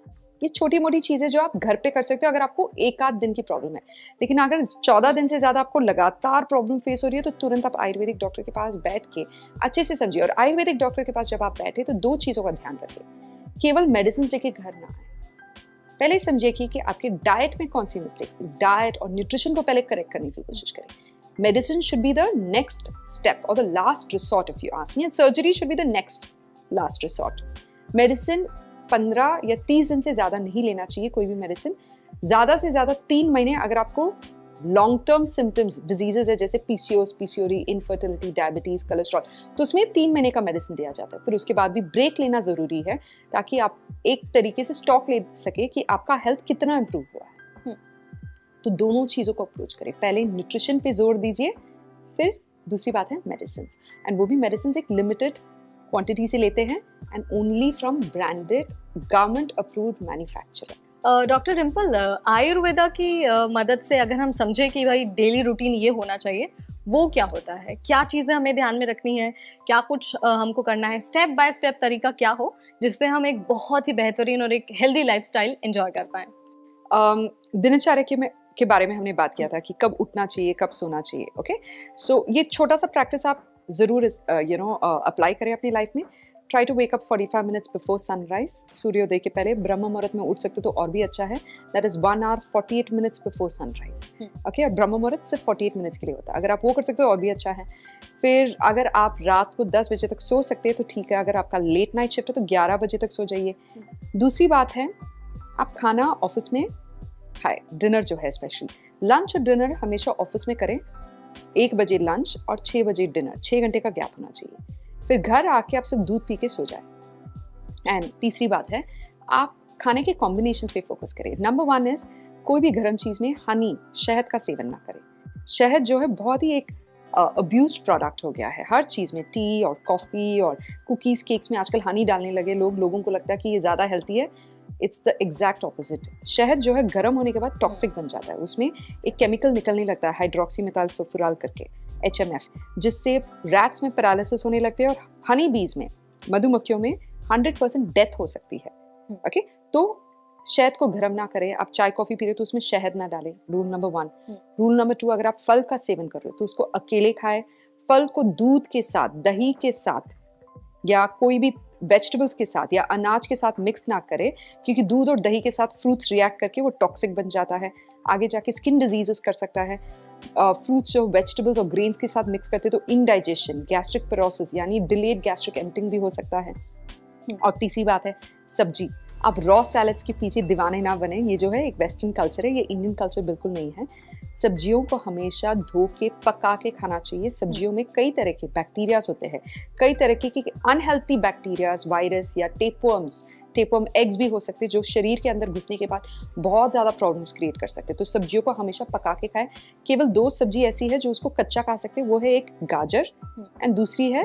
ये छोटी मोटी चीजें जो आप घर पे कर सकते हो अगर आपको एक आध दिन की प्रॉब्लम है। लेकिन अगर 14 दिन से ज्यादा आपको लगातार प्रॉब्लम फेस हो रही है तो तुरंत आप आयुर्वेदिक डॉक्टर के पास बैठ के अच्छे से समझिए। और आयुर्वेदिक डॉक्टर के पास जब आप बैठे तो 2 चीजों का ध्यान रखें, केवल मेडिसिन लेके घर ना आए। पहले समझिए कि आपके डाइट में कौन सी मिस्टेक्स थी, डाइट और न्यूट्रिशन को पहले करेक्ट करने की कोशिश करें। Medicine should be the next step और the last resort if you ask me, and surgery should be the next last resort. Medicine 15 या 30 दिन से ज्यादा नहीं लेना चाहिए कोई भी मेडिसिन, ज्यादा से ज्यादा 3 महीने। अगर आपको लॉन्ग टर्म सिम्टम्स डिजीजेज है जैसे PCOS, PCOD, infertility, diabetes, cholesterol, तो उसमें 3 महीने का मेडिसिन दिया जाता है। फिर उसके बाद भी ब्रेक लेना जरूरी है ताकि आप एक तरीके से स्टॉक ले सके कि आपका हेल्थ कितना इंप्रूव हुआ है। तो दोनों चीजों को अप्रोच करें, पहले न्यूट्रिशन पे जोर दीजिए, फिर दूसरी बात है मेडिसिन, एंड वो भी मेडिसिन एक लिमिटेड क्वांटिटी से लेते हैं and only from branded government approved manufacturer. Doctor Dimple, Ayurveda की मदद से अगर हम समझे कि भाई डेली रूटीन ये होना चाहिए, वो क्या होता है, क्या चीज़ें हमें ध्यान में रखनी है, क्या कुछ हमको करना है, स्टेप बाय स्टेप तरीका क्या हो जिससे हम एक बहुत ही बेहतरीन और एक हेल्दी लाइफस्टाइल एंजॉय कर पाएं? दिनचर्या के बारे में हमने बात किया था कि कब उठना चाहिए, कब सोना चाहिए। ओके, सो ये छोटा सा प्रैक्टिस आप जरूर अप्लाई करें अपनी लाइफ में। Try to wake up 45 minutes before sunrise, सूर्योदय के पहले। ब्रह्म मुहूर्त में उठ सकते हो तो और भी अच्छा है, that is 1 hour 48 minutes before sunrise. Okay, और ब्रह्म मुहूर्त सिर्फ 48 मिनट्स के लिए होता है, अगर आप वो कर सकते हो और भी अच्छा है। फिर अगर आप रात को 10 बजे तक सो सकते हैं तो ठीक है, अगर आपका लेट नाइट शिफ्ट है तो 11 बजे तक सो जाइए। दूसरी बात है, आप खाना ऑफिस में खाए, डिनर जो है स्पेशली, लंच और डिनर हमेशा ऑफिस में करें। 1 बजे लंच और 6 बजे डिनर, 6 घंटे का गैप होना चाहिए। फिर घर आके आप सिर्फ दूध पी के सो जाए। एंड तीसरी बात है, आप खाने के कॉम्बिनेशन पे फोकस करें। नंबर 1 इज, कोई भी गर्म चीज में हनी, शहद का सेवन ना करें। शहद जो है बहुत ही एक अब्यूज्ड प्रोडक्ट हो गया है हर चीज में, टी और कॉफी और कुकीज, केक्स में आजकल हनी डालने लगे लोग। लोगों को लगता है कि ये ज्यादा हेल्थी है, इट्स द एग्जैक्ट ऑपोजिट। शहद जो है गर्म होने के बाद टॉक्सिक बन जाता है, उसमें एक केमिकल निकलने लगता है हाइड्रोक्सीमेथाइल फुफुराल करके, HMF, जिससे रैट्स में पैरालिसिस होने लगते हैं और हनी बीज में, मधुमक्खियों में 100% डेथ हो सकती है। ओके, तो शहद को गर्म ना करें। आप चाय कॉफी पी रहे हो तो उसमें शहद ना डालें, रूल नंबर 1। रूल नंबर 2, अगर आप फल का सेवन कर रहे हो तो उसको अकेले खाएं। फल को दूध के साथ, दही के साथ या कोई भी वेजिटेबल्स के साथ या अनाज के साथ मिक्स ना करें, क्योंकि दूध और दही के साथ फ्रूट्स रिएक्ट करके वो टॉक्सिक बन जाता है, आगे जाके स्किन डिजीजेस कर सकता है। फ्रूट्स जो वेजिटेबल्स और ग्रेन्स के साथ मिक्स करते तो इंडाइजेशन, गैस्ट्रिक पेरोसिस यानी डिलेड गैस्ट्रिक एम्प्टिंग भी हो सकता है। और तीसरी बात है सब्जी, आप रॉ सैलड्स के पीछे दीवाने ना बने। ये जो है एक वेस्टर्न कल्चर है, ये इंडियन कल्चर बिल्कुल नहीं है। सब्जियों को हमेशा धो के पका के खाना चाहिए। सब्जियों में कई तरह के बैक्टीरियाज होते हैं, कई तरह के अनहेल्थी बैक्टीरियाज, वायरस या टेपवर्म एग्स भी हो सकते हैं जो शरीर के अंदर घुसने के बाद बहुत ज़्यादा प्रॉब्लम्स क्रिएट कर सकते हैं। तो सब्जियों को हमेशा पका के खाएं। केवल 2 सब्जी ऐसी है जो उसको कच्चा खा सकते हैं, वो है एक गाजर एंड दूसरी है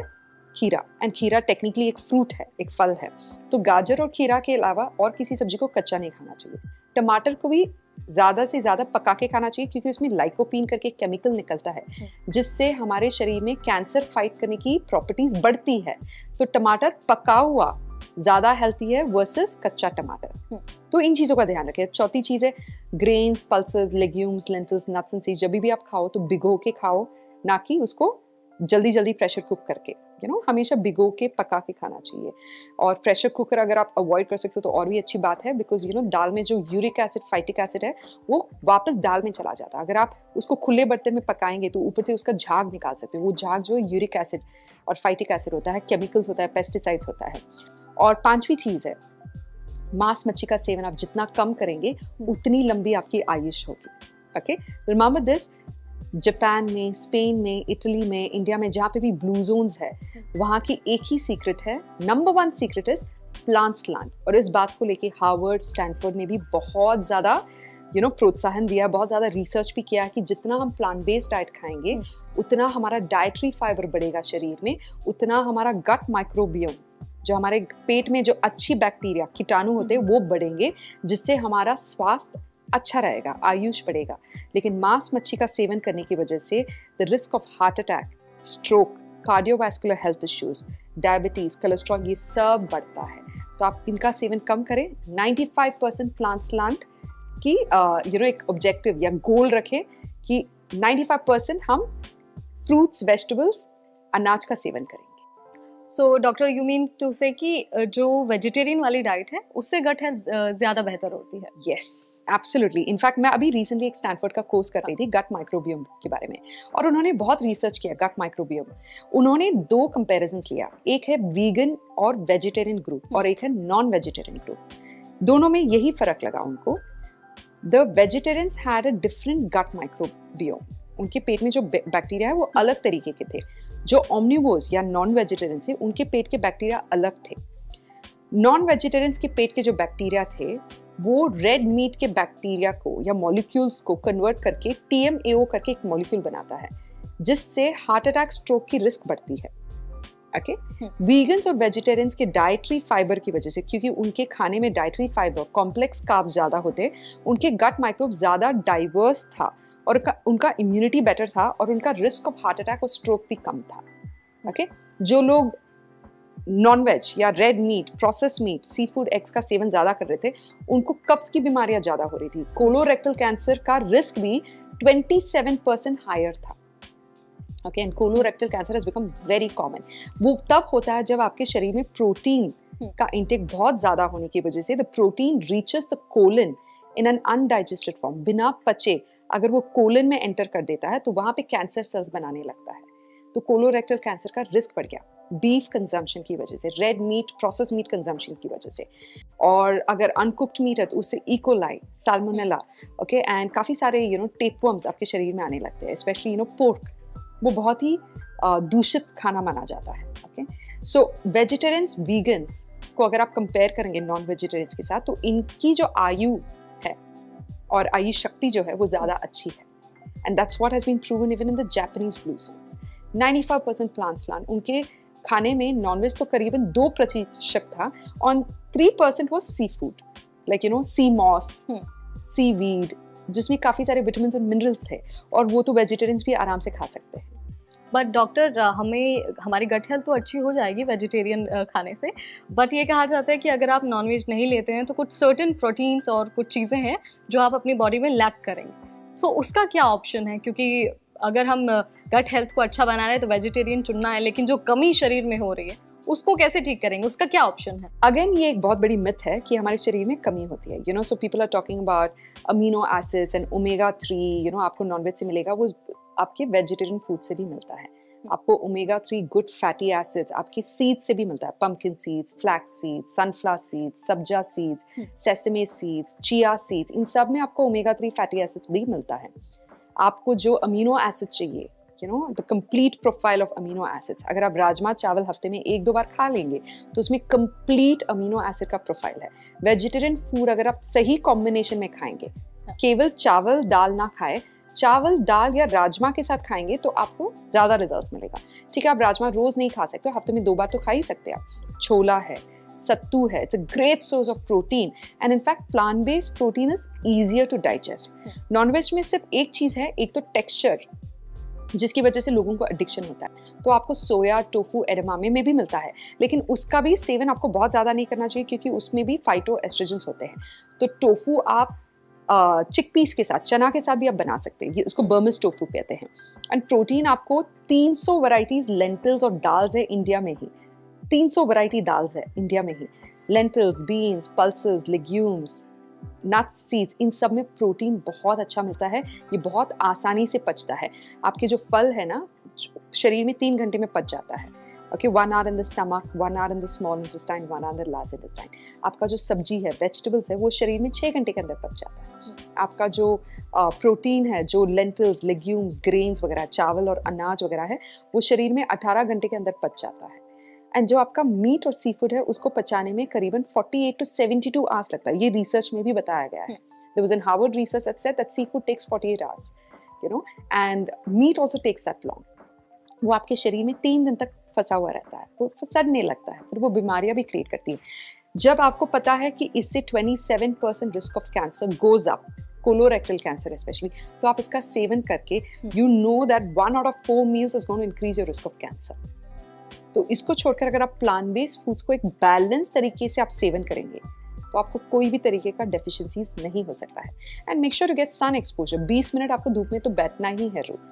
खीरा। एंड खीरा टेक्निकली एक फ्रूट है, एक फल है। तो गाजर और खीरा के अलावा और किसी सब्जी को कच्चा नहीं खाना चाहिए। टमाटर को भी ज़्यादा से ज़्यादा पका के खाना चाहिए, क्योंकि उसमें लाइकोपीन करके केमिकल निकलता है जिससे हमारे शरीर में कैंसर फाइट करने की प्रॉपर्टीज बढ़ती है। तो टमाटर पका हुआ ज़्यादा हेल्थी है वर्सेस कच्चा टमाटर। तो इन चीज़ों का ध्यान रखें। चौथी चीज़ है grains, pulses, legumes, lentils, nuts and seeds. जब भी आप खाओ तो भिगो के खाओ, ना कि उसको जल्दी प्रेशर कुक करके। हमेशा भिगो के पका के खाना चाहिए। और प्रेशर कुकर अगर आप अवॉइड कर सकते हो तो और भी अच्छी बात है, बिकॉज दाल में जो यूरिक एसिड, फाइटिक एसिड है वो वापस दाल में चला जाता है। अगर आप उसको खुले बर्तन में पकाएंगे तो ऊपर से उसका झाग निकाल सकते हो। वो झाग जो यूरिक एसिड और फाइटिक एसिड होता है, केमिकल्स होता है, पेस्टिसाइड्स होता है। और 5वीं चीज़ है मांस मच्छी का सेवन आप जितना कम करेंगे उतनी लंबी आपकी आयुष होगी। Okay, remember this. जापान में, स्पेन में, इटली में, इंडिया में जहाँ पे भी ब्लू जोन्स है, वहाँ की एक ही सीक्रेट है, number 1 secret is plants land. और इस बात को लेके हार्वर्ड, स्टैनफोर्ड ने भी बहुत ज़्यादा प्रोत्साहन दिया, बहुत ज़्यादा रिसर्च भी किया कि जितना हम प्लांट बेस्ड डाइट खाएंगे उतना हमारा डाइटरी फाइबर बढ़ेगा शरीर में, उतना हमारा गट माइक्रोबियम, जो हमारे पेट में जो अच्छी बैक्टीरिया, कीटाणु होते हैं वो बढ़ेंगे, जिससे हमारा स्वास्थ्य अच्छा रहेगा, आयुष बढ़ेगा। लेकिन मांस मच्छी का सेवन करने की वजह से the risk of heart attack, stroke, cardiovascular health issues, diabetes, cholesterol, ये सब बढ़ता है। तो आप इनका सेवन कम करें। 95% प्लांट स्लांट की एक ऑब्जेक्टिव या गोल रखें कि 95% हम फ्रूट्स, वेजिटेबल्स, अनाज का सेवन करेंगे। So doctor, you mean to say कि जो वेजिटेरियन वाली डाइट है उससे गट हेल्थ ज़्यादा बेहतर होती है? Yes, absolutely. इनफैक्ट मैं अभी रिसेंटली एक स्टैनफोर्ड का कोर्स कर रही थी गट माइक्रोबियम के बारे में, और उन्होंने बहुत रिसर्च किया गट माइक्रोबियम। उन्होंने 2 कंपैरिजंस लिया, एक है वीगन और वेजिटेरियन ग्रुप और एक है नॉन वेजिटेरियन ग्रुप। दोनों में यही फर्क लगा उनको। The vegetarians had a different gut microbiome. उनके पेट में जो बैक्टीरिया है वो अलग तरीके के थे। जो ओमनिवोर्स या नॉन वेजिटेरियंस थे उनके पेट के बैक्टीरिया अलग थे। नॉन वेजिटेरियंस के पेट के जो बैक्टीरिया थे वो रेड मीट के बैक्टीरिया को या मॉलिक्यूल्स को कन्वर्ट करके TMAO करके एक मॉलिक्यूल बनाता है, जिससे हार्ट अटैक, स्ट्रोक की रिस्क बढ़ती है। ओके, वीगन्स और वेजिटेरियंस के डाइटरी फाइबर की वजह से, क्योंकि उनके खाने में डाइटरी फाइबर, कॉम्प्लेक्स कार्ब्स ज्यादा होते, उनके गट माइक्रोब ज्यादा डाइवर्स था और उनका इम्यूनिटी बेटर था और उनका रिस्क ऑफ हार्ट अटैक और स्ट्रोक भी कम था। ओके, जो लोग नॉन वेज या red meat, process meet, sea food, eggs का सेवन ज्यादा कर रहे थे, उनको कब्ज की बीमारियां ज्यादा हो रही थी। कोलोरेक्टल कैंसर का रिस्क भी 27% हायर था। Okay, and colorectal cancer has become very common. वो तब होता है जब आपके शरीर में प्रोटीन का इंटेक बहुत ज्यादा होने की वजह से the protein reaches the colon in an undigested form, बिना पचे अगर वो कोलन में एंटर कर देता है तो वहां पे कैंसर सेल्स बनाने लगता है। तो कोलोरेक्टल कैंसर का रिस्क बढ़ गया बीफ कंजम्पशन की वजह से, red meat, process meet consumption की वजह से। और अगर अनकुक्ड मीट है तो उससे इकोलाई, साल्मोनेला, ओके, एंड काफ़ी सारे टेपवर्म्स आपके शरीर में आने लगते हैं। स्पेशली पोर्क, वो बहुत ही दूषित खाना माना जाता है। ओके, सो वेजिटेरियंस, वीगन्स को अगर आप कंपेयर करेंगे नॉन वेजिटेरियंस के साथ, तो इनकी जो आयु है और आयु शक्ति जो है वो ज़्यादा अच्छी है। And that's what has been proven even in the Japanese blue zones। 95% plant slant, उनके खाने में नॉनवेज तो करीबन 2% था और 3% was sea food, like sea moss, sea weed, जिसमें काफ़ी सारे विटामिन और मिनरल्स थे, और वो तो वेजिटेरियंस भी आराम से खा सकते हैं। बट डॉक्टर, हमें हमारी गट हेल्थ तो अच्छी हो जाएगी वेजिटेरियन खाने से, बट ये कहा जाता है कि अगर आप नॉनवेज नहीं लेते हैं तो कुछ सर्टेन प्रोटीन्स और कुछ चीज़ें हैं जो आप अपनी बॉडी में लैक करेंगे। सो उसका क्या ऑप्शन है? क्योंकि अगर हम गट हेल्थ को अच्छा बना रहे हैं तो वेजिटेरियन चुनना है, लेकिन जो कमी शरीर में हो रही है उसको कैसे ठीक करेंगे? उसका क्या ऑप्शन है? अगेन ये एक बहुत बड़ी मिथ है कि हमारे शरीर में कमी होती है। So people are talking about amino acids and omega 3, आपको नॉनवेज से मिलेगा, वो आपके वेजिटेरियन फूड से भी मिलता है। आपको ओमेगा 3 गुड फैटी एसिड्स आपकी सीड्स से भी मिलता है। Pumpkin seeds, flax seeds, sunflower seeds, सब्जा seeds, sesame seeds, chia seeds, इन सब में आपको ओमेगा 3 फैटी एसिड्स भी मिलता है। आपको जो अमीनो एसिड चाहिए, the complete profile of amino acids, अगर आप राजमा चावल हफ्ते में 1-2 बार खा लेंगे तो उसमें कंप्लीट अमीनो एसिड का प्रोफाइल है। वेजिटेरियन फूड अगर आप सही कॉम्बिनेशन में खाएंगे, केवल चावल दाल ना खाए, चावल दाल या राजमा के साथ खाएंगे तो आपको ज्यादा रिजल्ट्स मिलेगा। ठीक है, आप राजमा रोज नहीं खा सकते, हफ्ते में 2 बार तो खा ही सकते हैं आप। छोला है, सत्तू है, it's a great source of protein, and in fact plant based protein is easier to digest. Nonveg में सिर्फ एक चीज है, एक तो टेक्सचर, जिसकी वजह से लोगों को एडिक्शन होता है। तो आपको सोया, टोफू, एडमामे में भी मिलता है, लेकिन उसका भी सेवन आपको बहुत ज़्यादा नहीं करना चाहिए क्योंकि उसमें भी फाइटोएस्ट्रोजेंस होते हैं। तो टोफू आप चिकपीस के साथ, चना के साथ भी आप बना सकते हैं, इसको बर्मिस टोफू कहते हैं। एंड प्रोटीन आपको 300 वैरायटीज लेंटिल्स और दाल्स है इंडिया में ही, 300 वैरायटी दाल्स है इंडिया में ही। Lentils, beans, pulses, legumes, nuts, seeds, इन सब में प्रोटीन बहुत अच्छा मिलता है। ये बहुत आसानी से पचता है। आपके जो फल है ना, शरीर में 3 घंटे में पच जाता है। Okay, 1 hour in the stomach, 1 hour in the small intestine, 1 hour in the large intestine. आपका जो सब्जी है, वेजिटेबल्स है, वो शरीर में 6 घंटे के अंदर पच जाता है। आपका जो प्रोटीन है, जो लेंटिल्स, लेग्यूम्स, ग्रेन्स वगैरह, चावल और अनाज वगैरह है, वो शरीर में 18 घंटे के अंदर पच जाता है। एंड जो आपका मीट और सी फूड है, उसको पचाने में करीबन 48 to 72 hours लगता है। ये रिसर्च में भी बताया गया है। There was an Harvard research that said that seafood takes 48 hours, and meat also takes that long. वो आपके शरीर में 3 दिन तक फंसा हुआ रहता है, वो सड़ने लगता है, फिर वो बीमारियां भी क्रिएट करती है। जब आपको पता है कि इससे 27% risk of cancer goes up colorectal cancer specially, तो आप इसका सेवन करके you know that 1 out of 4 meals is going to increase your risk of cancer. तो इसको छोड़कर अगर आप प्लांट बेस्ड फूड्स को एक बैलेंस तरीके से आप सेवन करेंगे तो आपको कोई भी तरीके का डेफिशिएंसीज नहीं हो सकता है. And make sure to get sun exposure. 20 minute आपको धूप में तो बैठना ही है रोज.